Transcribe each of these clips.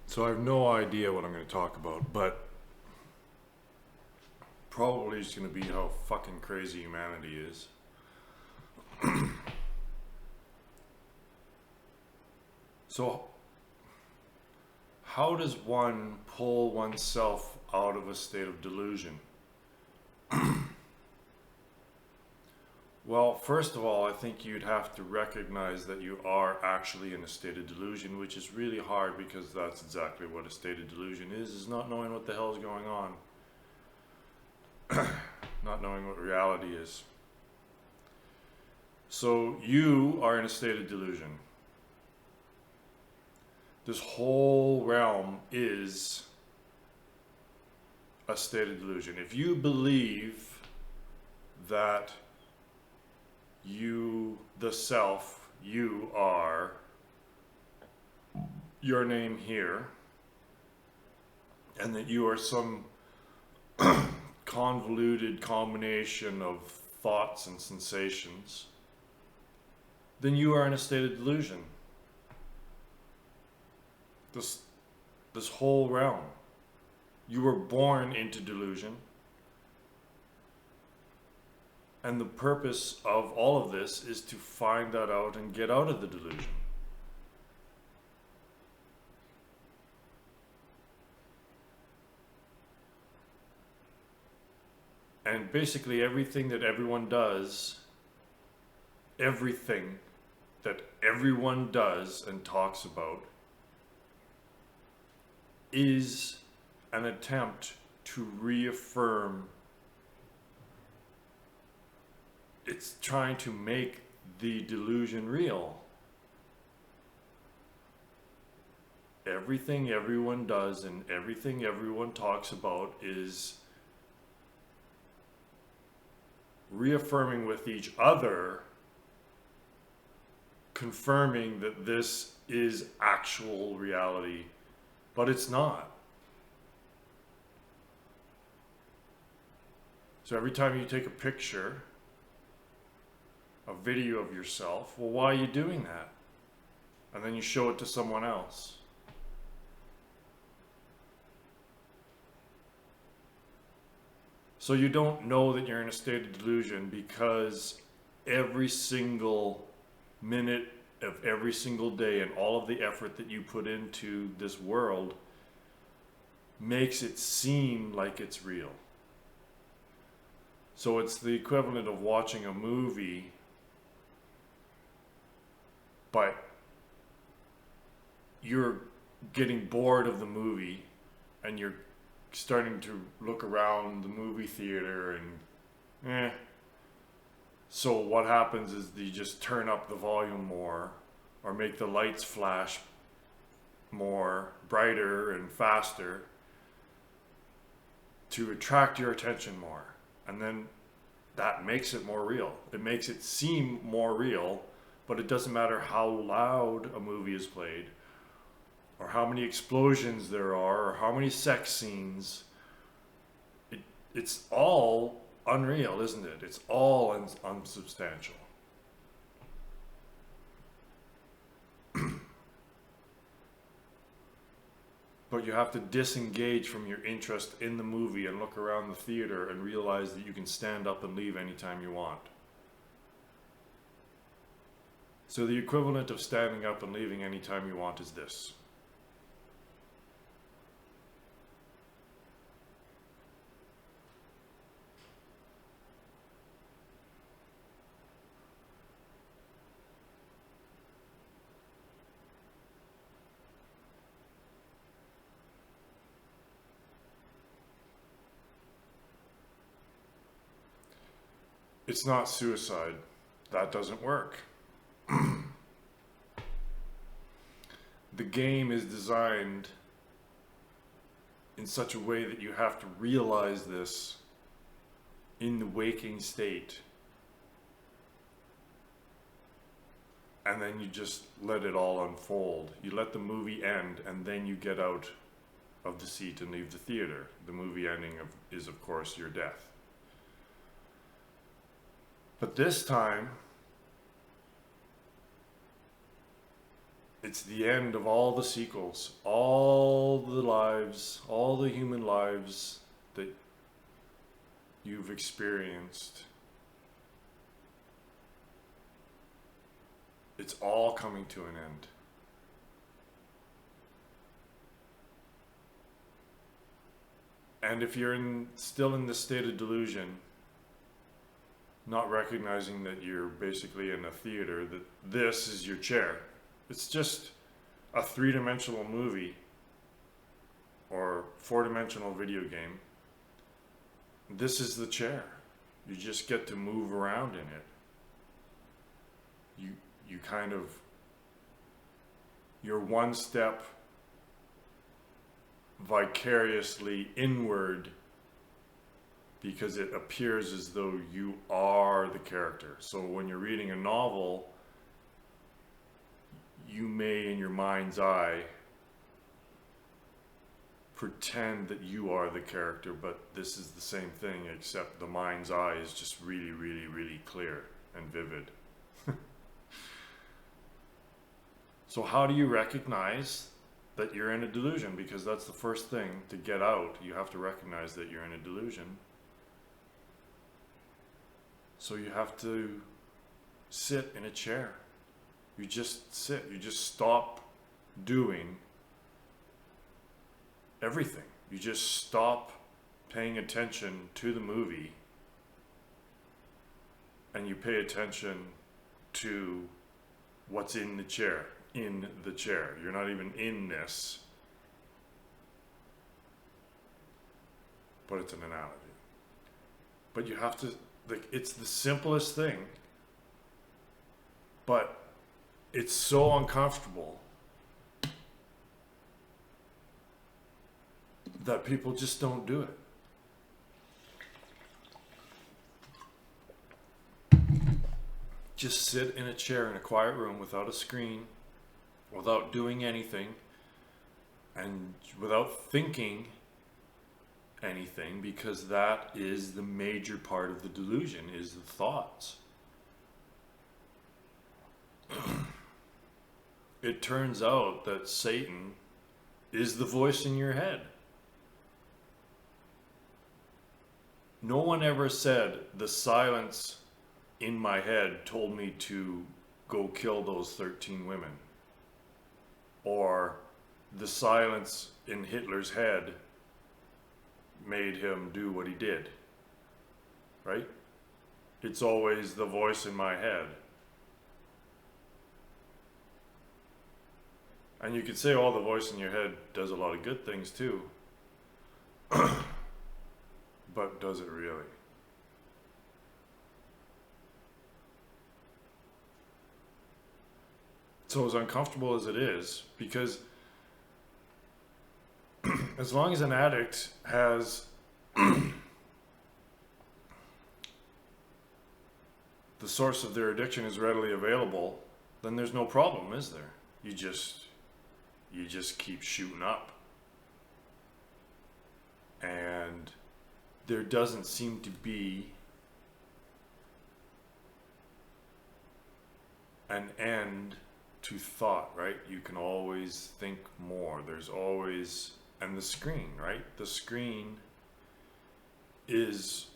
So I have no idea what I'm going to talk about, but probably it's going to be how fucking crazy humanity is. So, how does one pull oneself out of a state of delusion? Well, first of all, I think you'd have to recognize that you are actually in a state of delusion, which is really hard because that's exactly what a state of delusion is not knowing what the hell is going on. Not knowing what reality is. So you are in a state of delusion. This whole realm is a state of delusion. If you believe that you, the self, you are your name here, and that you are some convoluted combination of thoughts and sensations, then you are in a state of delusion. This whole realm. You were born into delusion. And the purpose of all of this is to find that out and get out of the delusion. And basically everything that everyone does, everything that everyone does and talks about is an attempt to reaffirm. It's trying to make the delusion real. Everything everyone does and everything everyone talks about is reaffirming with each other, confirming that this is actual reality, but it's not. So every time you take a picture, a video of yourself, well, why are you doing that? And then you show it to someone else. So you don't know that you're in a state of delusion because every single minute of every single day and all of the effort that you put into this world makes it seem like it's real. So it's the equivalent of watching a movie, but you're getting bored of the movie and you're starting to look around the movie theater and so what happens is you just turn up the volume more or make the lights flash more brighter and faster to attract your attention more, and then that makes it more real. It makes it seem more real, but it doesn't matter how loud a movie is played or how many explosions there are or how many sex scenes. It's all unreal, isn't it? It's all unsubstantial. But you have to disengage from your interest in the movie and look around the theater and realize that you can stand up and leave anytime you want. So the equivalent of standing up and leaving anytime you want is this. It's not suicide. That doesn't work. The game is designed in such a way that you have to realize this in the waking state. And then you just let it all unfold. You let the movie end and then you get out of the seat and leave the theater. The movie ending is of course your death. But this time, it's the end of all the sequels, all the lives, all the human lives that you've experienced. It's all coming to an end. And if you're still in this state of delusion, not recognizing that you're basically in a theater, that this is your chair. It's just a 3-dimensional movie or 4-dimensional video game. This is the chair. You just get to move around in it. You kind of, you're one step vicariously inward, because it appears as though you are the character. So when you're reading a novel, you may, in your mind's eye, pretend that you are the character, but this is the same thing, except the mind's eye is just really, really, really clear and vivid. So how do you recognize that you're in a delusion? Because that's the first thing to get out. You have to recognize that you're in a delusion. So you have to sit in a chair. You just sit. You just stop doing everything. You just stop paying attention to the movie, and you pay attention to what's in the chair. In the chair. You're not even in this. But it's an analogy. But you have to, like, it's the simplest thing, but it's so uncomfortable that people just don't do it. Just sit in a chair in a quiet room without a screen, without doing anything, and without thinking anything, because that is the major part of the delusion, is the thoughts. It turns out that Satan is the voice in your head. No one ever said, the silence in my head told me to go kill those 13 women. Or the silence in Hitler's head made him do what he did. Right? It's always the voice in my head. And you could say, oh, the voice in your head does a lot of good things too. But does it really? So as uncomfortable as it is, because as long as an addict has the source of their addiction is readily available, then there's no problem, is there? You just keep shooting up. And there doesn't seem to be an end to thought, right? You can always think more. There's always, and the screen, right? The screen is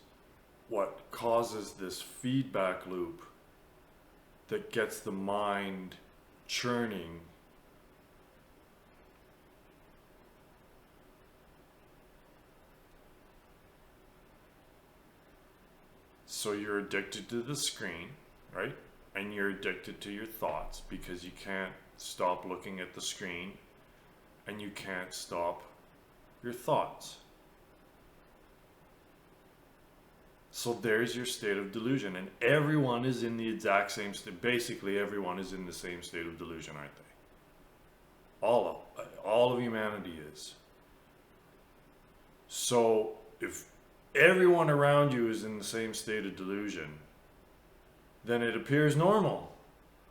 what causes this feedback loop that gets the mind churning. So you're addicted to the screen, right? And you're addicted to your thoughts because you can't stop looking at the screen and you can't stop your thoughts. So there's your state of delusion, and everyone is in the exact same state. Basically, everyone is in the same state of delusion, aren't they? All of humanity is. So if everyone around you is in the same state of delusion, then it appears normal.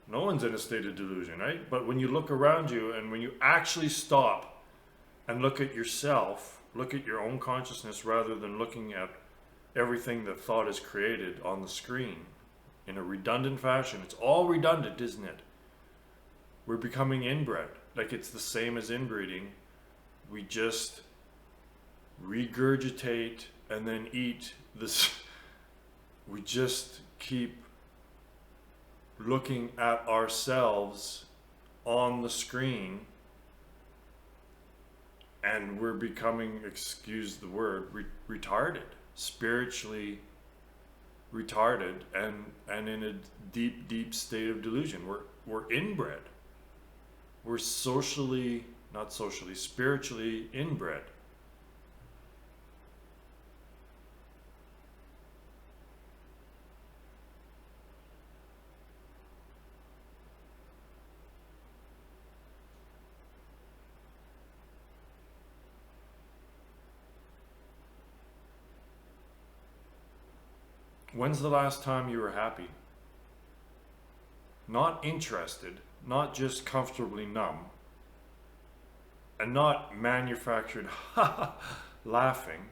No one's in a state of delusion, right? But when you look around you and when you actually stop and look at yourself, look at your own consciousness rather than looking at everything that thought is created on the screen in a redundant fashion. It's all redundant, isn't it? We're becoming inbred. Like, it's the same as inbreeding. We just regurgitate and then eat this. We just keep looking at ourselves on the screen, and we're becoming, excuse the word, retarded, spiritually retarded, and in a deep state of delusion. We're inbred. We're spiritually inbred. When's the last time you were happy? Not interested, not just comfortably numb, and not manufactured laughing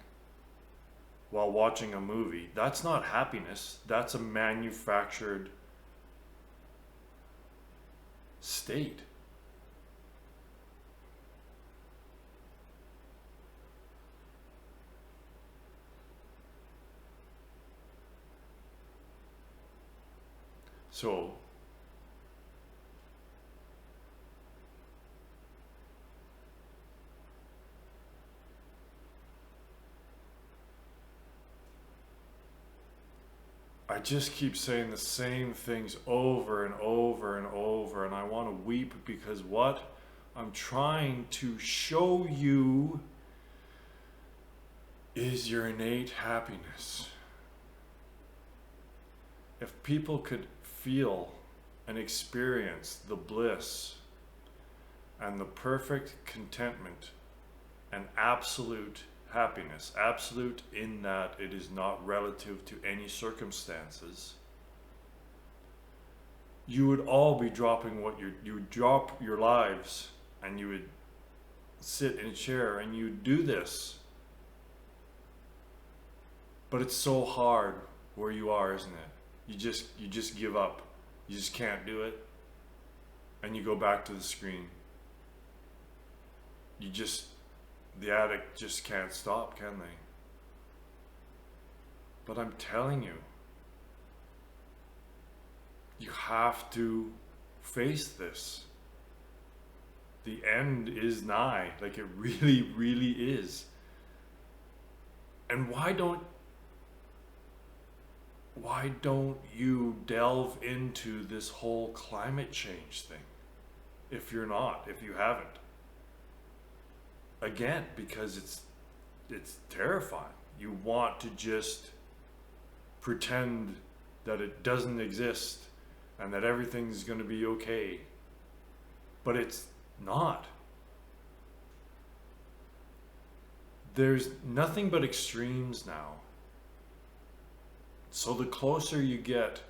while watching a movie. That's not happiness. That's a manufactured state. So I just keep saying the same things over and over and over, and I want to weep, because what I'm trying to show you is your innate happiness. If people could feel and experience the bliss and the perfect contentment and absolute happiness, absolute in that it is not relative to any circumstances, you would all be dropping you would drop your lives, and you would sit in a chair and you would do this. But it's so hard where you are, isn't it? You just give up. You just can't do it. And you go back to the screen. The addict just can't stop, can they? But I'm telling you, you have to face this. The end is nigh. Like, it really, really is. And why don't you delve into this whole climate change thing if you haven't? Again, because it's terrifying. You want to just pretend that it doesn't exist and that everything's going to be okay. But it's not. There's nothing but extremes now. So the closer you get,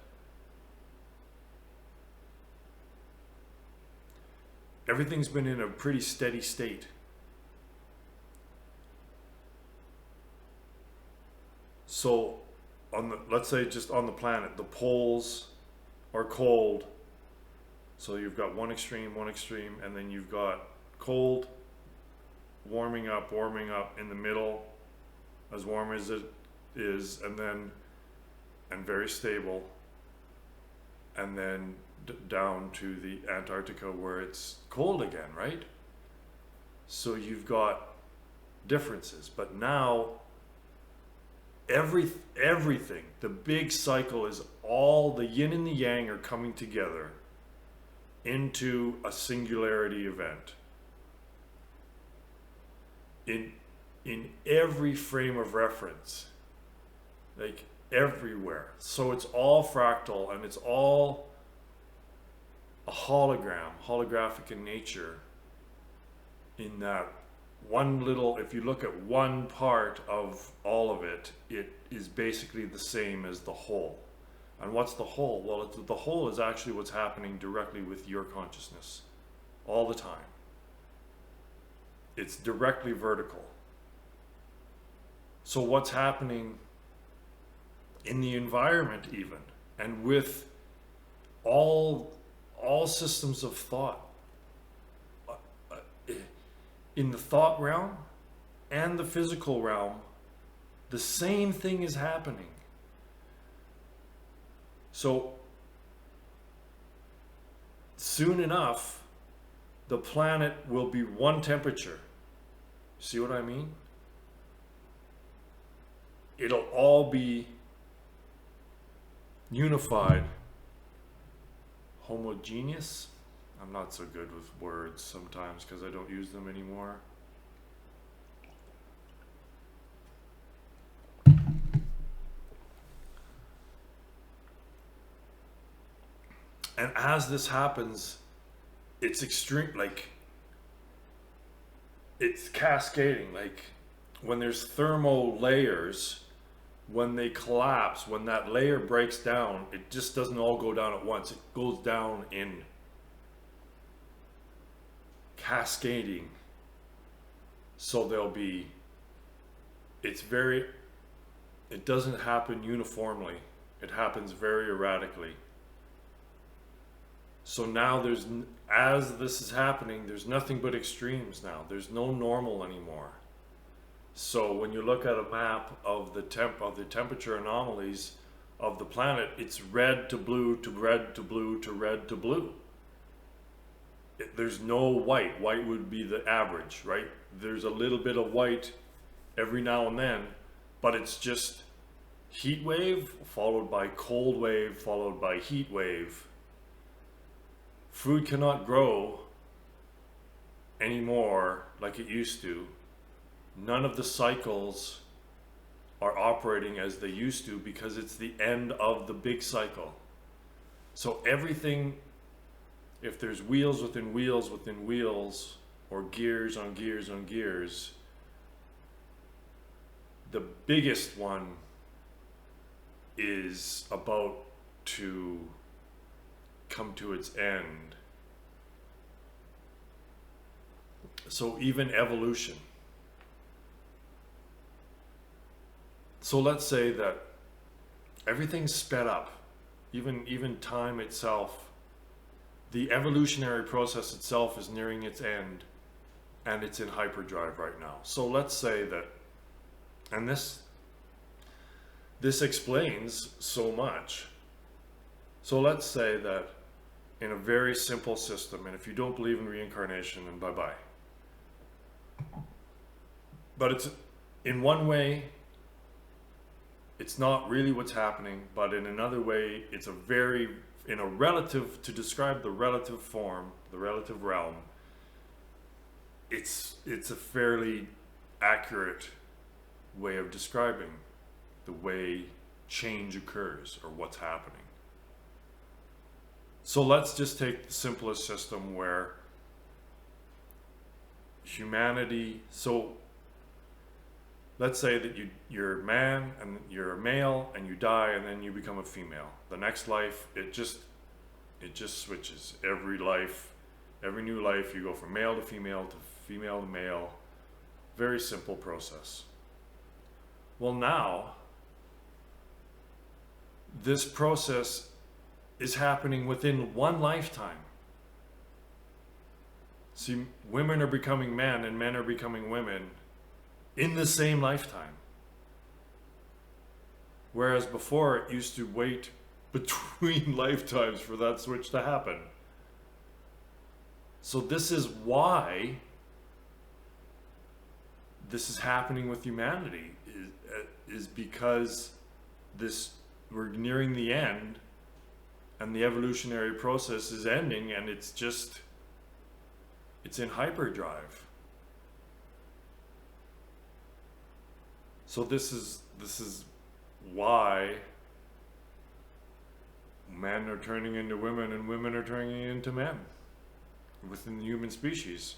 everything's been in a pretty steady state. So let's say just on the planet, the poles are cold. So you've got one extreme, and then you've got cold, warming up in the middle, as warm as it is, and very stable, and then down to the Antarctica where it's cold again, right? So you've got differences, but now everything, the big cycle is all the yin and the yang are coming together into a singularity event. In every frame of reference, like everywhere. So it's all fractal, and it's all a holographic in nature, in that one little, if you look at one part of all of it, it is basically the same as the whole. And what's the whole? Well, the whole is actually what's happening directly with your consciousness all the time. It's directly vertical. So what's happening in the environment even, and with all systems of thought in the thought realm and the physical realm, the same thing is happening. So soon enough, the planet will be one temperature. See what I mean? It'll all be unified, homogeneous. I'm not so good with words sometimes because I don't use them anymore. And as this happens, it's extreme, like it's cascading. Like when there's thermal layers, when they collapse, when that layer breaks down, it just doesn't all go down at once. It goes down in cascading. So it doesn't happen uniformly. It happens very erratically. So now as this is happening, there's nothing but extremes now. There's no normal anymore. So when you look at a map of the temperature anomalies of the planet, it's red to blue to red to blue to red to blue. There's no white. White would be the average, right? There's a little bit of white every now and then, but it's just heat wave followed by cold wave followed by heat wave. Food cannot grow anymore like it used to. None of the cycles are operating as they used to because it's the end of the big cycle. So everything, if there's wheels within wheels within wheels, or gears on gears on gears, the biggest one is about to come to its end. So even evolution. So let's say that everything's sped up, even time itself. The evolutionary process itself is nearing its end, and it's in hyperdrive right now. So let's say that, and this explains so much. So let's say that in a very simple system, and if you don't believe in reincarnation, then bye-bye. But it's, in one way, it's not really what's happening, but in another way, it's to describe the relative form, the relative realm, it's a fairly accurate way of describing the way change occurs or what's happening. So let's just take the simplest system where humanity, so let's say that you're a man and you're a male and you die and then you become a female. The next life, it just switches. Every new life, you go from male to female to male. Very simple process. Well, now, this process is happening within one lifetime. See, women are becoming men and men are becoming women in the same lifetime. Whereas before, it used to wait between lifetimes for that switch to happen. So this is why this is happening with humanity, is because we're nearing the end and the evolutionary process is ending, and it's in hyperdrive. So this is why men are turning into women and women are turning into men within the human species.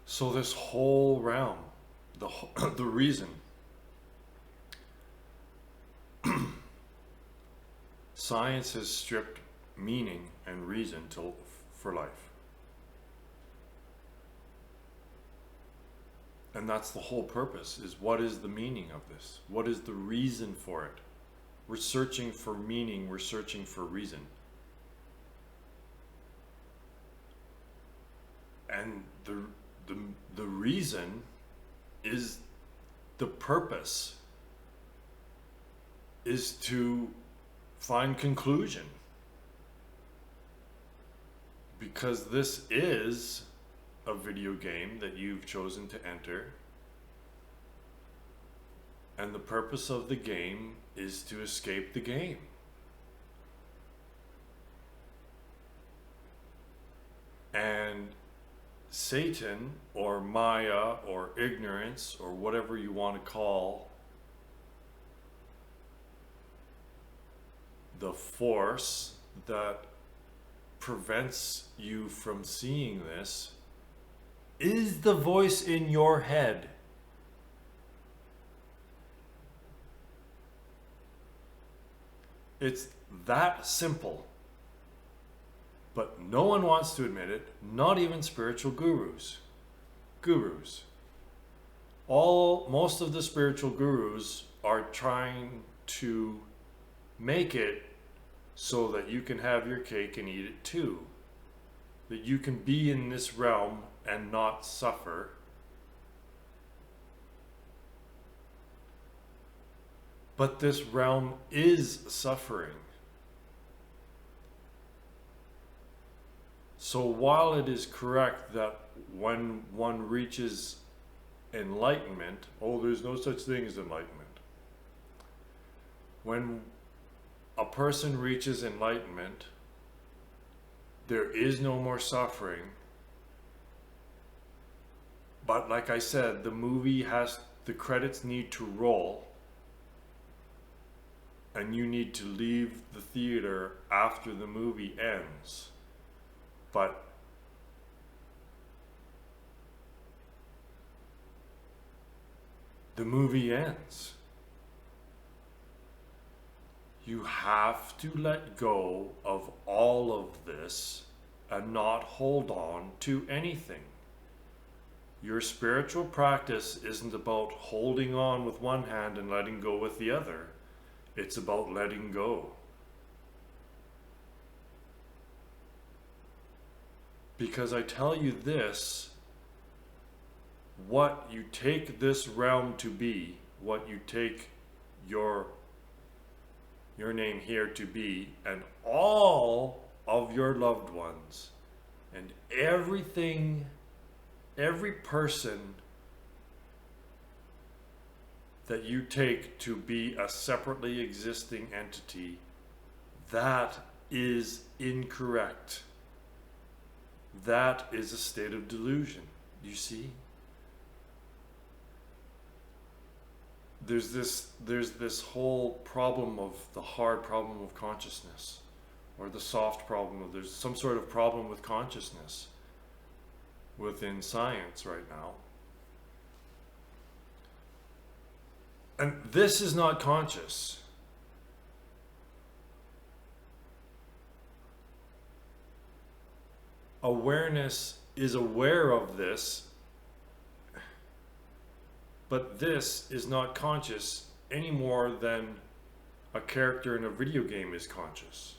So this whole realm, the reason science has stripped meaning and reason for life. And that's the whole purpose, is what is the meaning of this? What is the reason for it? We're searching for meaning, we're searching for reason. And the reason is the purpose, is to find conclusion. Because this is a video game that you've chosen to enter, and the purpose of the game is to escape the game. And Satan, or Maya, or ignorance, or whatever you want to call the force that prevents you from seeing this, is the voice in your head. It's that simple. But no one wants to admit it, not even spiritual gurus. Most of the spiritual gurus are trying to make it so that you can have your cake and eat it too. That you can be in this realm and not suffer. But this realm is suffering. So while it is correct that when one reaches enlightenment, there's no such thing as enlightenment. When a person reaches enlightenment, there is no more suffering. But like I said, the credits need to roll, and you need to leave the theater after the movie ends. But the movie ends. You have to let go of all of this and not hold on to anything. Your spiritual practice isn't about holding on with one hand and letting go with the other. It's about letting go. Because I tell you this, what you take this realm to be, what you take your name here to be, and all of your loved ones, and everything, every person that you take to be a separately existing entity, that is incorrect. That is a state of delusion. You see? There's this whole problem of the hard problem of consciousness, or the soft problem of, there's some sort of problem with consciousness within science right now. And this is not conscious. Awareness is aware of this, but this is not conscious any more than a character in a video game is conscious.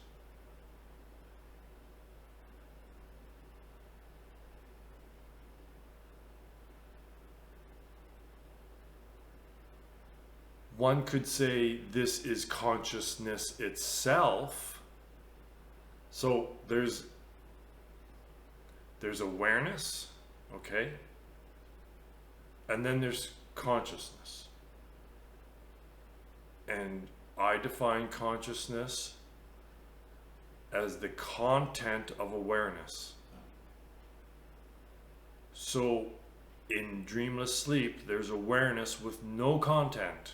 One could say this is consciousness itself. So there's awareness, okay? And then there's consciousness. And I define consciousness as the content of awareness. So in dreamless sleep, there's awareness with no content.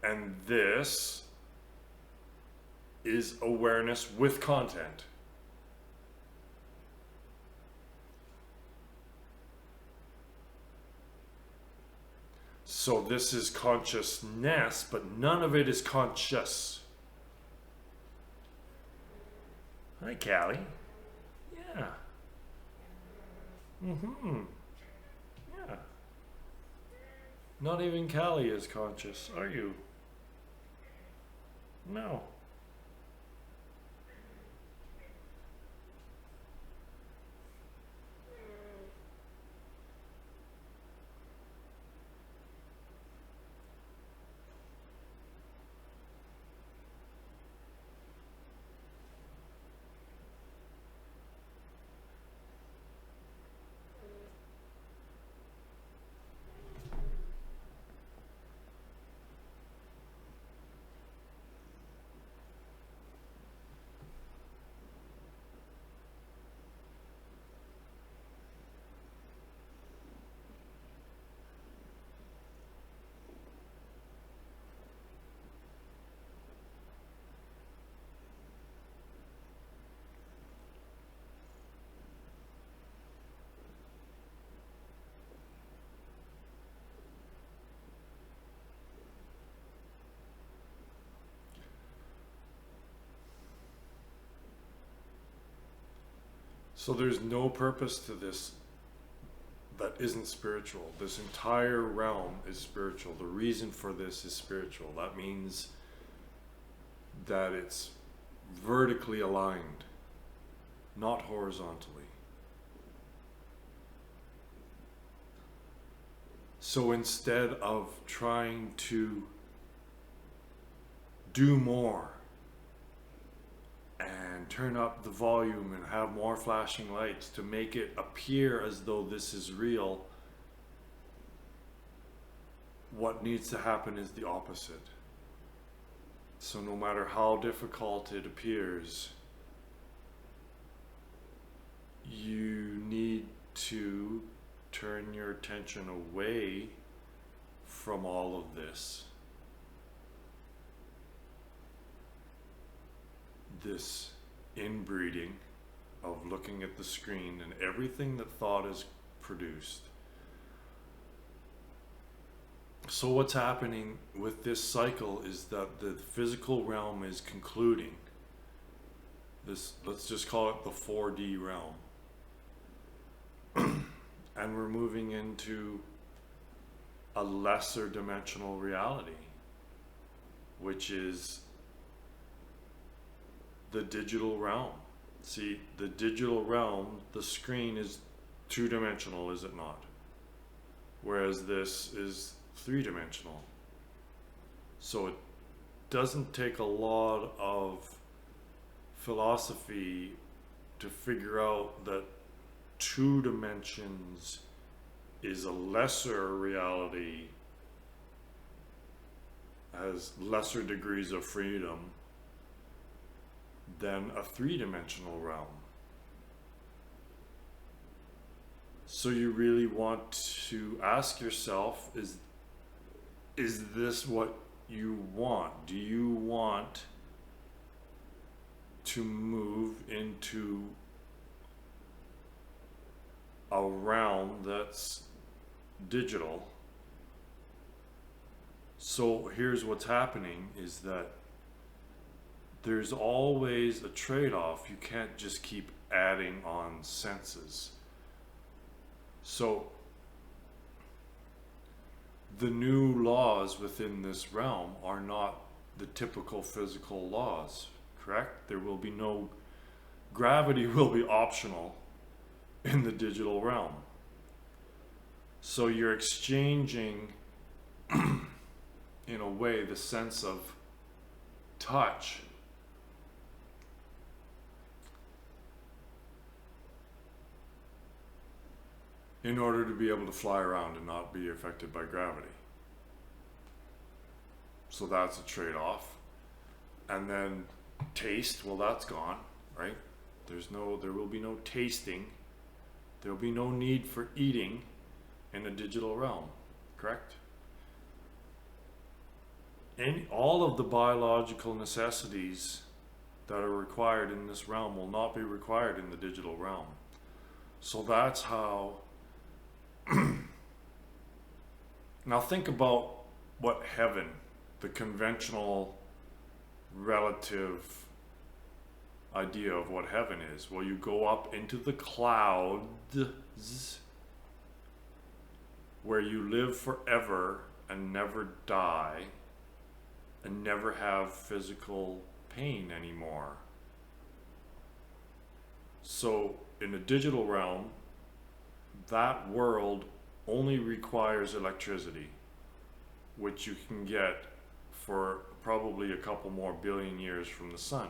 And this is awareness with content. So this is consciousness, but none of it is conscious. Hi, Callie. Yeah. Mm-hmm. Yeah. Not even Callie is conscious, are you? No. So there's no purpose to this that isn't spiritual. This entire realm is spiritual. The reason for this is spiritual. That means that it's vertically aligned, not horizontally. So instead of trying to do more and turn up the volume and have more flashing lights to make it appear as though this is real, what needs to happen is the opposite. So no matter how difficult it appears, you need to turn your attention away from all of this inbreeding of looking at the screen and everything that thought is produced. So what's happening with this cycle is that the physical realm is concluding. This, let's just call it the 4D realm. And we're moving into a lesser dimensional reality, which is the digital realm. See, the digital realm, the screen is two-dimensional, is it not? Whereas this is three-dimensional. So it doesn't take a lot of philosophy to figure out that 2 dimensions is a lesser reality, has lesser degrees of freedom than a 3-dimensional realm. So you really want to ask yourself, is this what you want? Do you want to move into a realm that's digital? So here's what's happening is that there's always a trade-off. You can't just keep adding on senses. So the new laws within this realm are not the typical physical laws, correct? There will be no, gravity will be optional in the digital realm. So you're exchanging, in a way, the sense of touch in order to be able to fly around and not be affected by gravity. So that's a trade-off. And then taste, well, that's gone, right? There will be no tasting. There will be no need for eating in a digital realm, correct? All of the biological necessities that are required in this realm will not be required in the digital realm. So that's how Now think about what heaven, the conventional relative idea of what heaven is. Well, you go up into the clouds where you live forever and never die and never have physical pain anymore. So in the digital realm, that world only requires electricity, which you can get for probably a couple more billion years from the sun.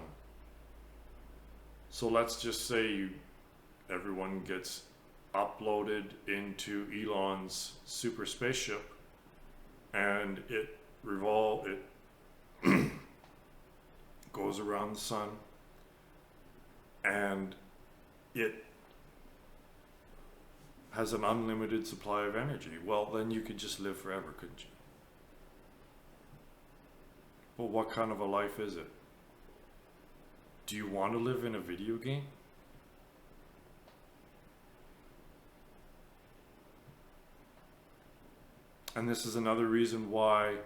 So let's just say everyone gets uploaded into Elon's super spaceship, and it goes around the sun, and it has an unlimited supply of energy. Well, then you could just live forever, couldn't you? But what kind of a life is it? Do you want to live in a video game? And this is another reason why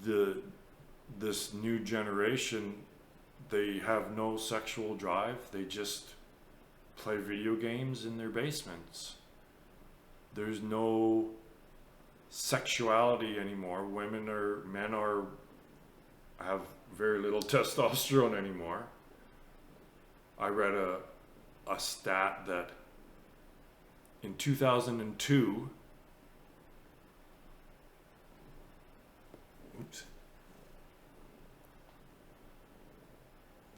this new generation, they have no sexual drive. They just play video games in their basements. There's no sexuality anymore. Men have very little testosterone anymore. I read a stat that in 2002,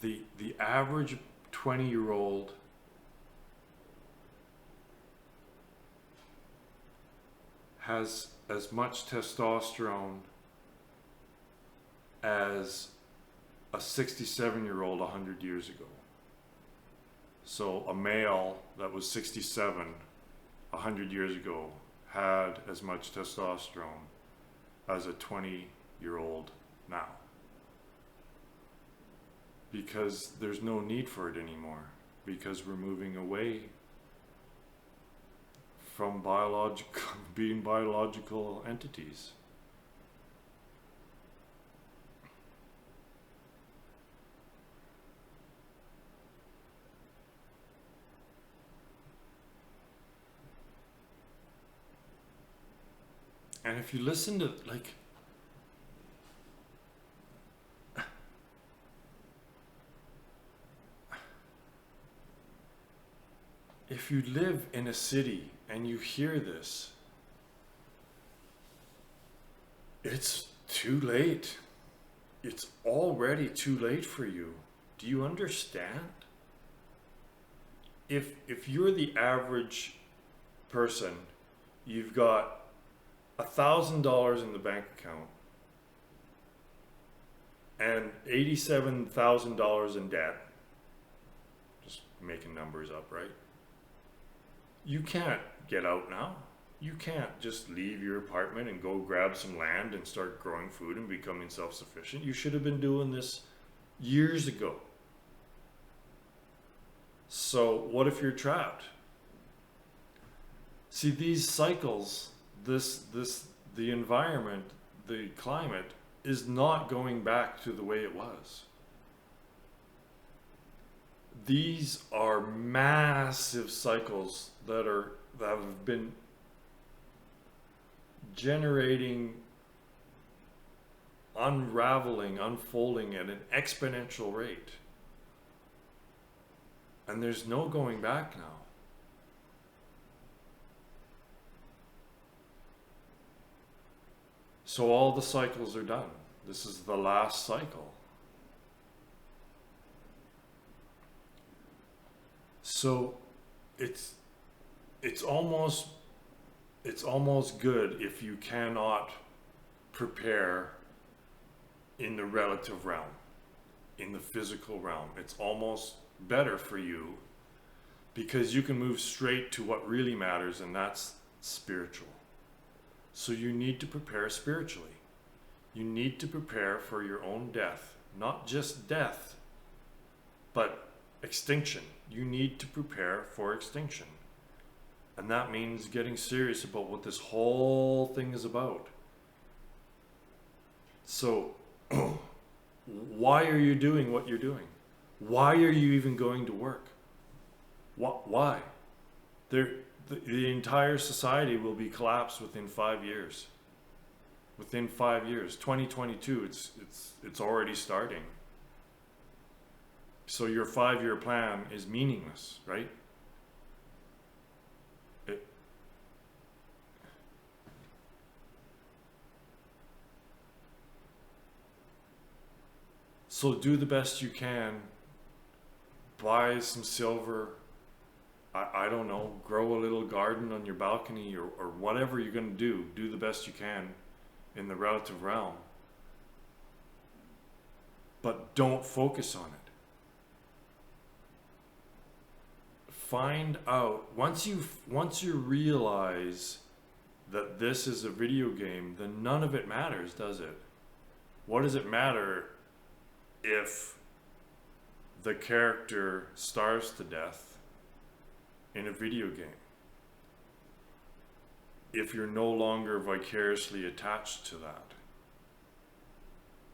the average 20-year-old has as much testosterone as a 67-year-old 100 years ago. So a male that was 67 100 years ago had as much testosterone as a 20-year-old now. Because there's no need for it anymore. Because we're moving away from being biological entities. And if you listen to, like, if you live in a city and you hear this, it's too late. It's already too late for you. Do you understand? If you're the average person, you've got $1,000 in the bank account and $87,000 in debt. Just making numbers up, right? You can't get out now. You can't just leave your apartment and go grab some land and start growing food and becoming self-sufficient. You should have been doing this years ago. So what if you're trapped? See, these cycles, the environment, the climate is not going back to the way it was. These are massive cycles that have been generating, unraveling, unfolding at an exponential rate. And there's no going back now. So all the cycles are done. This is the last cycle. So it's almost good if you cannot prepare in the relative realm, in the physical realm. It's almost better for you because you can move straight to what really matters, and that's spiritual. So you need to prepare spiritually. You need to prepare for your own death, not just death, but extinction. You need to prepare for extinction. And that means getting serious about what this whole thing is about. So, why are you doing what you're doing? Why are you even going to work? Why? The entire society will be collapsed within 5 years. Within 5 years, 2022, it's already starting. So your 5-year plan is meaningless, right? So do the best you can. Buy some silver. I don't know, grow a little garden on your balcony or whatever you're going to do. Do the best you can in the relative realm. But don't focus on it. Find out, once you realize that this is a video game, then none of it matters, does it? What does it matter if the character starves to death in a video game? If you're no longer vicariously attached to that.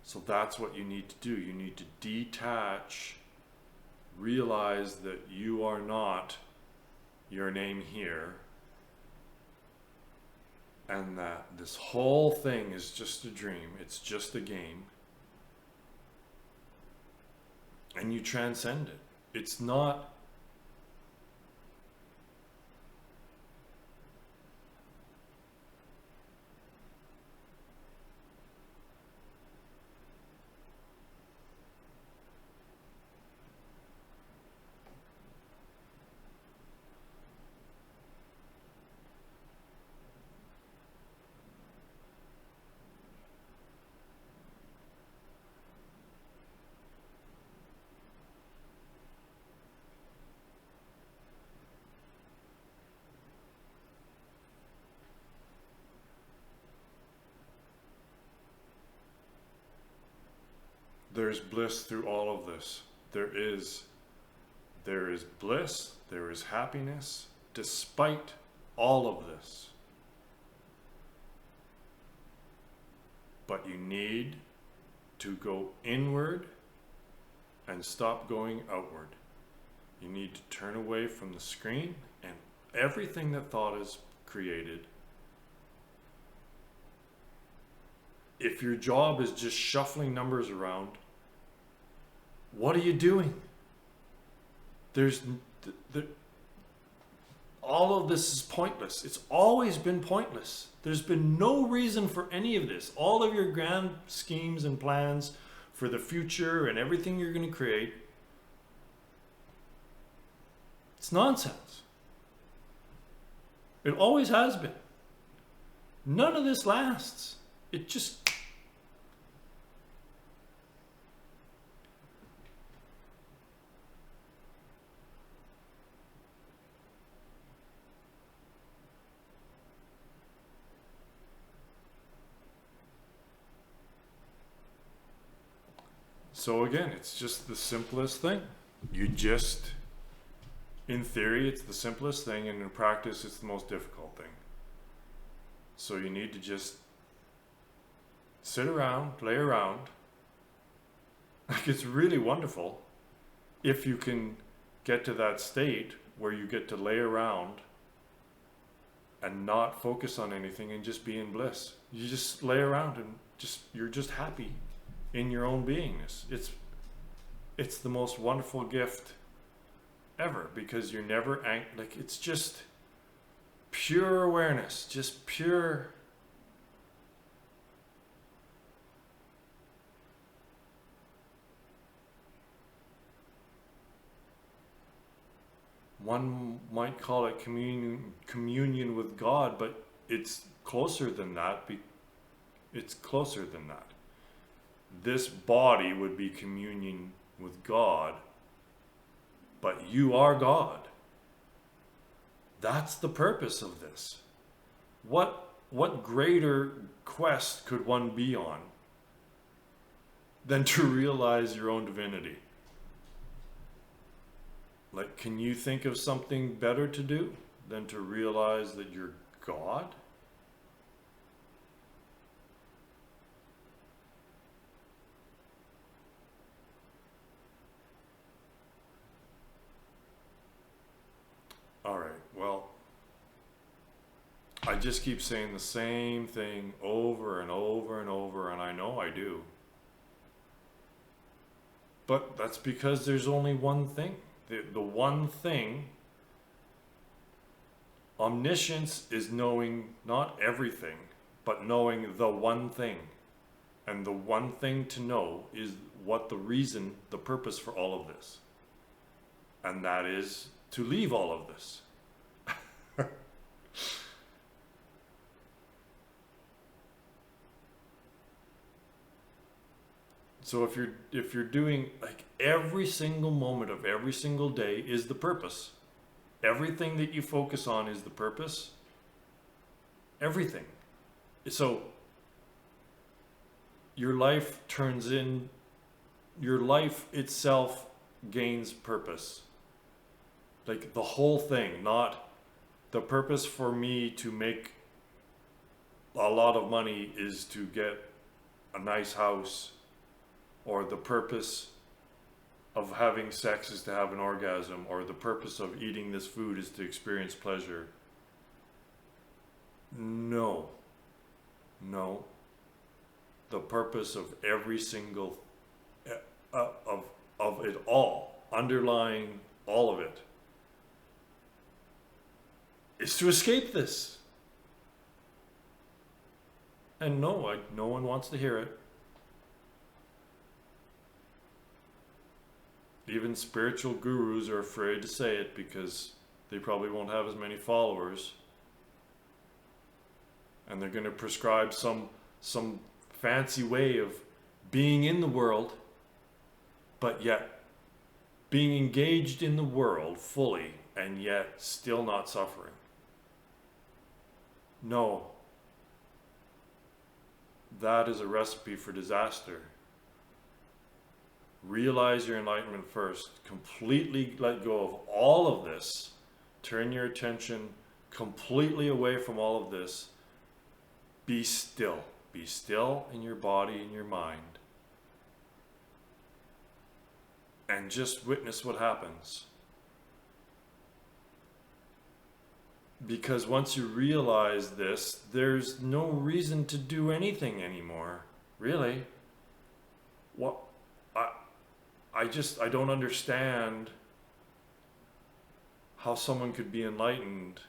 So that's what you need to do. You need to detach, realize that you are not your name here, and that this whole thing is just a dream, it's just a game, and you transcend it. It's not there's bliss through all of this. There is bliss, there is happiness, despite all of this. But you need to go inward and stop going outward. You need to turn away from the screen and everything that thought is created. If your job is just shuffling numbers around, what are you doing? All of this is pointless. It's always been pointless. There's been no reason for any of this. All of your grand schemes and plans for the future and everything you're going to create, it's nonsense. It always has been. None of this lasts. It just... So again, it's just the simplest thing. In theory, it's the simplest thing, and in practice, it's the most difficult thing. So you need to just sit around, play around. Like, it's really wonderful if you can get to that state where you get to lay around and not focus on anything and just be in bliss. You just lay around and you're just happy in your own beingness. It's the most wonderful gift ever, because you're never like, it's just pure awareness, just pure. One might call it communion with God, but it's closer than that. It's closer than that. This body would be communion with God, but you are God. That's the purpose of this. What greater quest could one be on than to realize your own divinity? Like, can you think of something better to do than to realize that you're God? All right, well, I just keep saying the same thing over and over and over, and I know I do. But that's because there's only one thing. The one thing, omniscience is knowing not everything, but knowing the one thing. And the one thing to know is what the reason, the purpose for all of this. And that is to leave all of this. So if you're doing, like, every single moment of every single day is the purpose. Everything that you focus on is the purpose. Everything. So your life your life itself gains purpose. Like the whole thing, not the purpose for me to make a lot of money is to get a nice house, or the purpose of having sex is to have an orgasm, or the purpose of eating this food is to experience pleasure. No. The purpose of every single of it all, underlying all of it, is to escape this. And no one wants to hear it. Even spiritual gurus are afraid to say it because they probably won't have as many followers. And they're going to prescribe some fancy way of being in the world, but yet being engaged in the world fully and yet still not suffering. No. That is a recipe for disaster. Realize your enlightenment first. Completely let go of all of this. Turn your attention completely away from all of this. Be still. Be still in your body and your mind. And just witness what happens. Because once you realize this, there's no reason to do anything anymore. Really. What? I don't understand how someone could be enlightened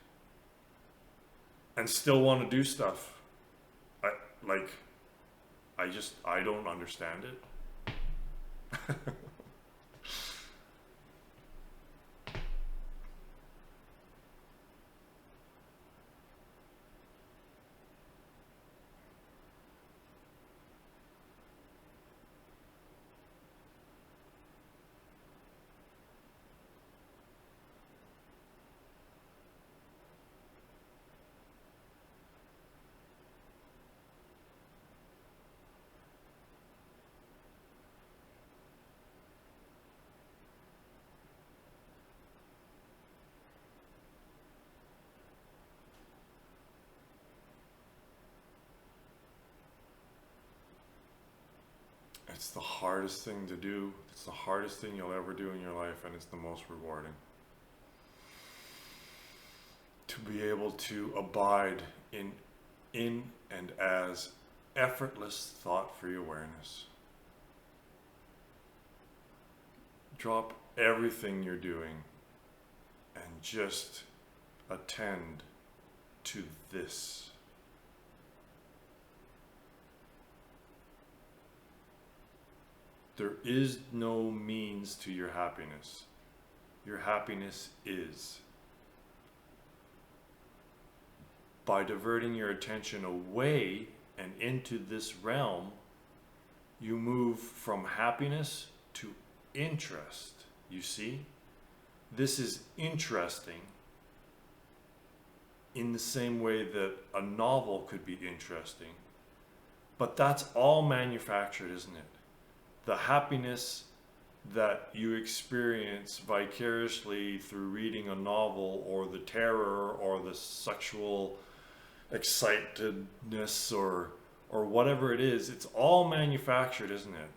and still want to do stuff. I don't understand it. It's the hardest thing to do. It's the hardest thing you'll ever do in your life, and it's the most rewarding. To be able to abide in and as effortless thought-free awareness. Drop everything you're doing and just attend to this. There is no means to your happiness. Your happiness is. By diverting your attention away and into this realm, you move from happiness to interest. You see? This is interesting in the same way that a novel could be interesting. But that's all manufactured, isn't it? The happiness that you experience vicariously through reading a novel, or the terror or the sexual excitedness, or whatever it is, it's all manufactured, isn't it?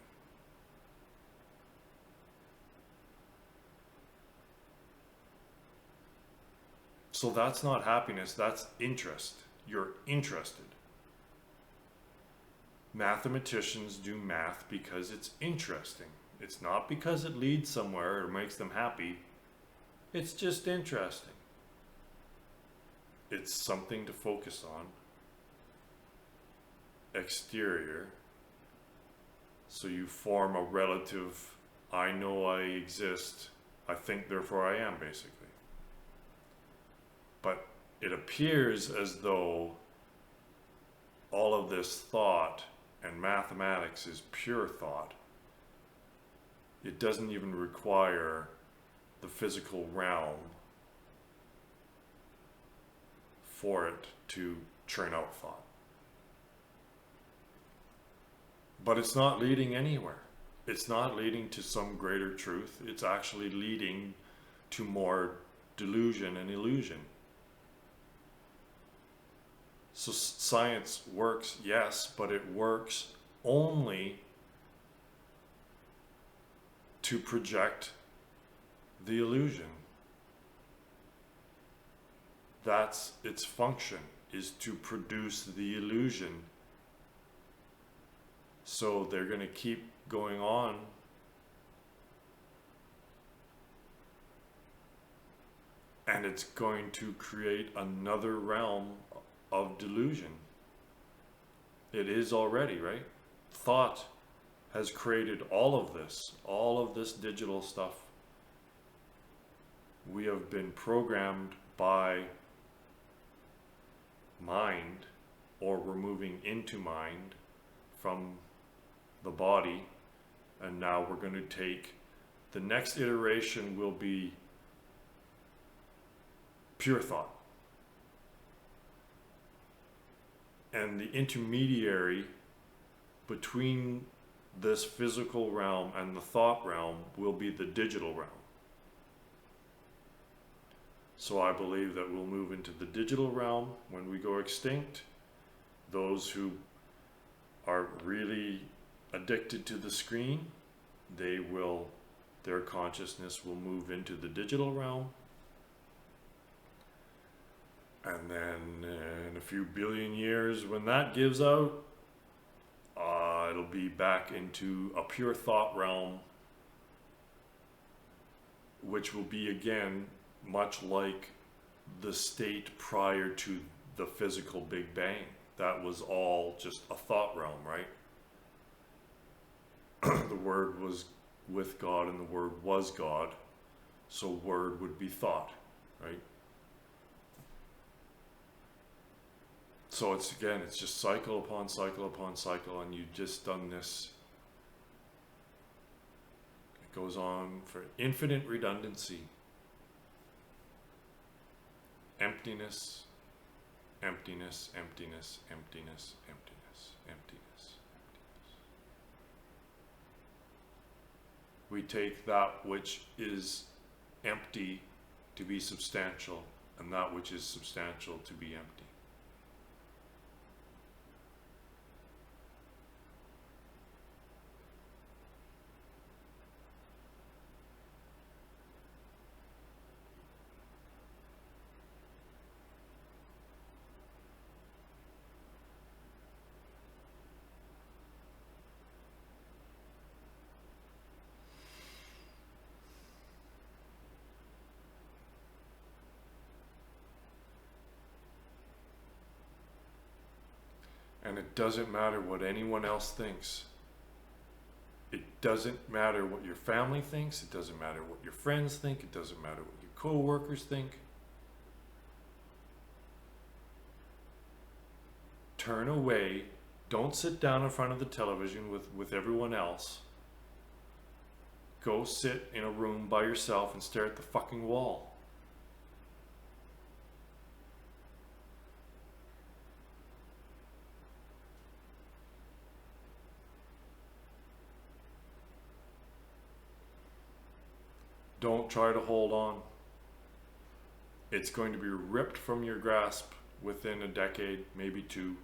So that's not happiness, that's interest. You're interested. Mathematicians do math because it's interesting. It's not because it leads somewhere or makes them happy. It's just interesting. It's something to focus on. Exterior. So you form a relative, I know I exist, I think therefore I am, basically. But it appears as though all of this thought and mathematics is pure thought. It doesn't even require the physical realm for it to churn out thought. But it's not leading anywhere. It's not leading to some greater truth. It's actually leading to more delusion and illusion. So science works, yes, but it works only to project the illusion. That's its function, is to produce the illusion. So they're going to keep going on and it's going to create another realm of delusion. It is already, right? Thought has created all of this digital stuff. We have been programmed by mind, or we're moving into mind from the body, and now we're going to take the next iteration will be pure thought. And the intermediary between this physical realm and the thought realm will be the digital realm. So I believe that we'll move into the digital realm when we go extinct. Those who are really addicted to the screen, their consciousness will move into the digital realm. And then in a few billion years, when that gives out, it'll be back into a pure thought realm, which will be, again, much like the state prior to the physical Big Bang. That was all just a thought realm, right? The Word was with God and the Word was God. So Word would be thought, right? So it's just cycle upon cycle upon cycle, and you've just done this. It goes on for infinite redundancy. Emptiness, emptiness, emptiness, emptiness, emptiness, emptiness. We take that which is empty to be substantial, and that which is substantial to be empty. And it doesn't matter what anyone else thinks. It doesn't matter what your family thinks. It doesn't matter what your friends think. It doesn't matter what your co-workers think. Turn away. Don't sit down in front of the television with everyone else. Go sit in a room by yourself and stare at the fucking wall. Don't try to hold on. It's going to be ripped from your grasp within a decade, maybe two.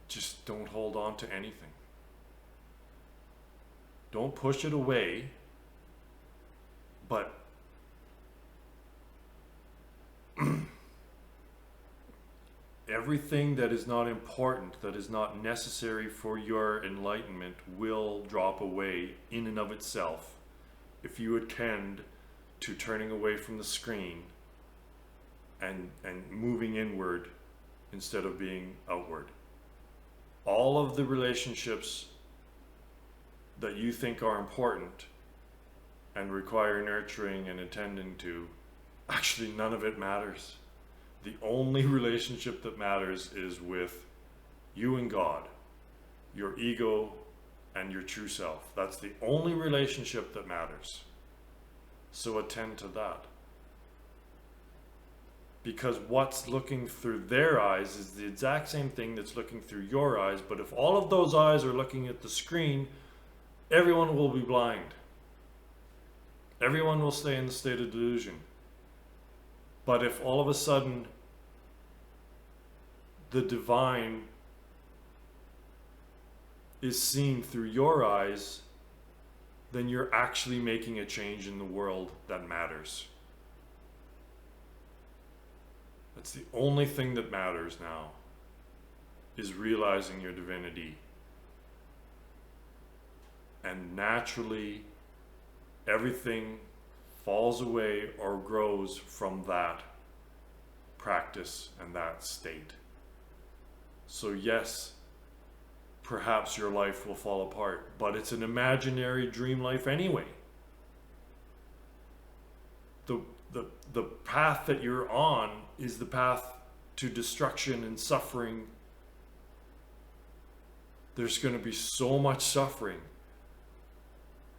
Just don't hold on to anything. Don't push it away, but everything that is not important, that is not necessary for your enlightenment, will drop away in and of itself if you attend to turning away from the screen and moving inward instead of being outward. All of the relationships that you think are important and require nurturing and attending to, actually none of it matters. The only relationship that matters is with you and God, your ego and your true self. That's the only relationship that matters. So attend to that. Because what's looking through their eyes is the exact same thing that's looking through your eyes. But if all of those eyes are looking at the screen, everyone will be blind. Everyone will stay in the state of delusion. But if all of a sudden the divine is seen through your eyes, then you're actually making a change in the world that matters. That's the only thing that matters now, is realizing your divinity. And naturally, everything falls away or grows from that practice and that state. So yes, perhaps your life will fall apart, but it's an imaginary dream life anyway. The path that you're on is the path to destruction and suffering. There's going to be so much suffering.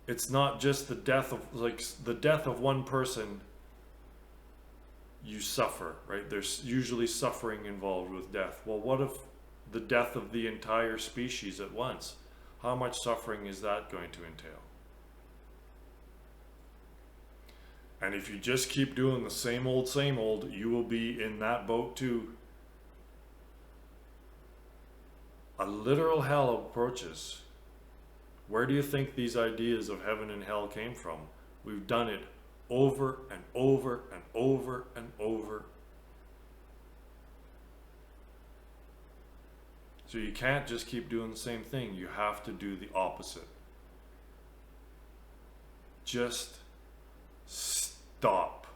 It's not just the death of one person. You suffer, right? There's usually suffering involved with death. Well, what if the death of the entire species at once? How much suffering is that going to entail? And if you just keep doing the same old, you will be in that boat too. A literal hell approaches. Where do you think these ideas of heaven and hell came from? We've done it over and over and over and over. So you can't just keep doing the same thing. You have to do the opposite. Just stop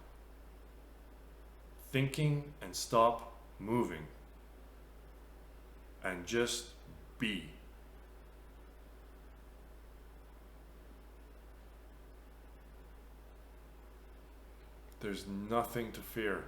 thinking and stop moving. And just be. There's nothing to fear.